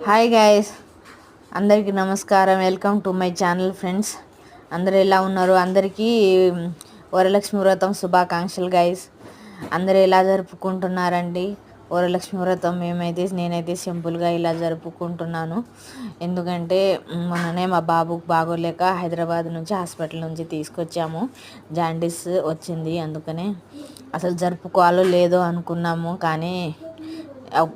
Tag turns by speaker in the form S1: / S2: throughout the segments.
S1: Hi guys, అందరికీ నమస్కారం. Welcome to my channel friends. అందరు ఎలా ఉన్నారు? అందరికీ వరలక్ష్మి వ్రతం శుభాకాంక్షలు గైస్. అందరు ఎలా జరుపుకుంటున్నారండి వరలక్ష్మి వ్రతం? నేనైతే సింపుల్గా ఇలా జరుపుకుంటున్నాను. ఎందుకంటే మొన్ననే మా బాబుకు బాగోలేక హైదరాబాద్ నుంచి హాస్పిటల్ నుంచి తీసుకొచ్చాము. జాండీస్ వచ్చింది, అందుకనే అసలు జరుపుకోవాలో లేదో అనుకున్నాము. కానీ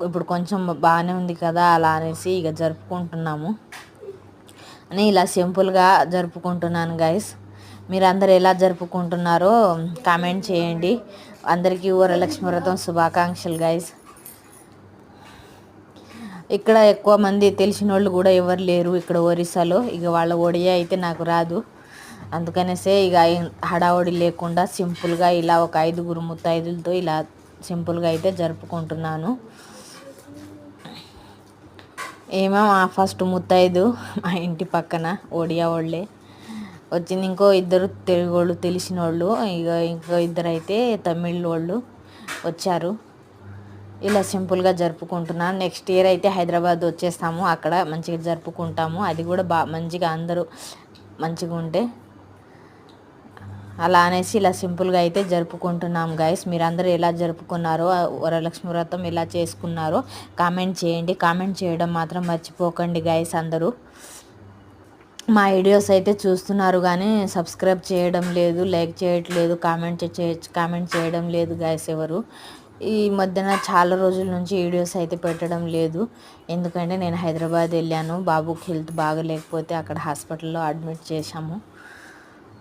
S1: ఇప్పుడు కొంచెం బాగానే ఉంది కదా, అలా అనేసి ఇక జరుపుకుంటున్నాము అని ఇలా సింపుల్గా జరుపుకుంటున్నాను గైస్. మీరు అందరు ఎలా జరుపుకుంటున్నారో కామెంట్ చేయండి. అందరికీ వరలక్ష్మి వ్రతం శుభాకాంక్షలు గైస్. ఇక్కడ ఎక్కువ మంది తెలిసిన వాళ్ళు కూడా ఎవరు లేరు ఇక్కడ ఒరిస్సాలో. ఇక వాళ్ళ ఒడియా అయితే నాకు రాదు, అందుకనేసే ఇక హడావడి లేకుండా సింపుల్గా ఇలా ఒక 5 ముత్తైదులతో ఇలా సింపుల్గా అయితే జరుపుకుంటున్నాను. ఏమో ఫస్ట్ ముత్తైదు మా ఇంటి పక్కన ఒడియా వాళ్ళే వచ్చింది. ఇంకో ఇద్దరు తెలుగు వాళ్ళు తెలిసిన వాళ్ళు, ఇంకో ఇద్దరు అయితే తమిళ్ వాళ్ళు వచ్చారు. ఇలా సింపుల్గా జరుపుకుంటున్నాను. నెక్స్ట్ ఇయర్ అయితే హైదరాబాద్ వచ్చేస్తాము, అక్కడ మంచిగా జరుపుకుంటాము. అది కూడా మంచిగా అందరూ మంచిగా ఉంటే అలా అనేసి ఇలా సింపుల్గా అయితే జరుపుకుంటున్నాం గైస్. మీరందరూ ఎలా జరుపుకున్నారో, వరలక్ష్మి వ్రతం ఎలా చేసుకున్నారో కామెంట్ చేయండి. కామెంట్ చేయడం మాత్రం మర్చిపోకండి గైస్. అందరూ మా వీడియోస్ అయితే చూస్తున్నారు కానీ సబ్స్క్రైబ్ చేయడం లేదు, లైక్ చేయట్లేదు, కామెంట్ చేయడం లేదు గైస్ ఎవరు. ఈ మధ్యన చాలా రోజుల నుంచి వీడియోస్ అయితే పెట్టడం లేదు, ఎందుకంటే నేను హైదరాబాద్ వెళ్ళాను. బాబుకి హెల్త్ బాగలేకపోతే అక్కడ హాస్పిటల్లో అడ్మిట్ చేశాము.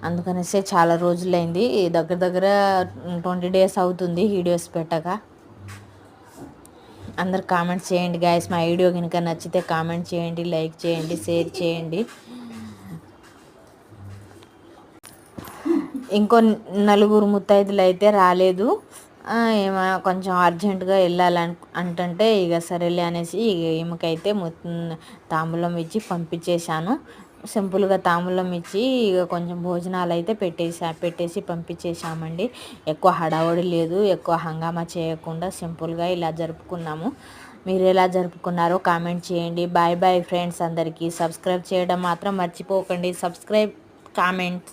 S1: అందుకనేసే చాలా రోజులైంది, దగ్గర 20 days అవుతుంది వీడియోస్ పెట్టక. అందరు కామెంట్స్ చేయండి గైస్. మా వీడియో కనుక నచ్చితే కామెంట్ చేయండి, లైక్ చేయండి, షేర్ చేయండి. ఇంకో 4 ముత్తైదులు అయితే రాలేదు. ఏమో కొంచెం అర్జెంటుగా అంటుంటే ఇక సరేలే అనేసి ఈమెకైతే తాంబూలం ఇచ్చి పంపించేశాను. సింపుల్గా తాంబూలం ఇచ్చి ఇక కొంచెం భోజనాలు అయితే పెట్టేసి పంపించేసామండి. ఎక్కువ హడావుడి లేదు, ఎక్కువ హంగామా చేయకుండా సింపుల్గా ఇలా జరుపుకున్నాము. మీరు ఎలా జరుపుకున్నారో కామెంట్ చేయండి. Bye bye friends. అందరికీ సబ్స్క్రైబ్ చేయడం మాత్రం మర్చిపోకండి. Subscribe, comment.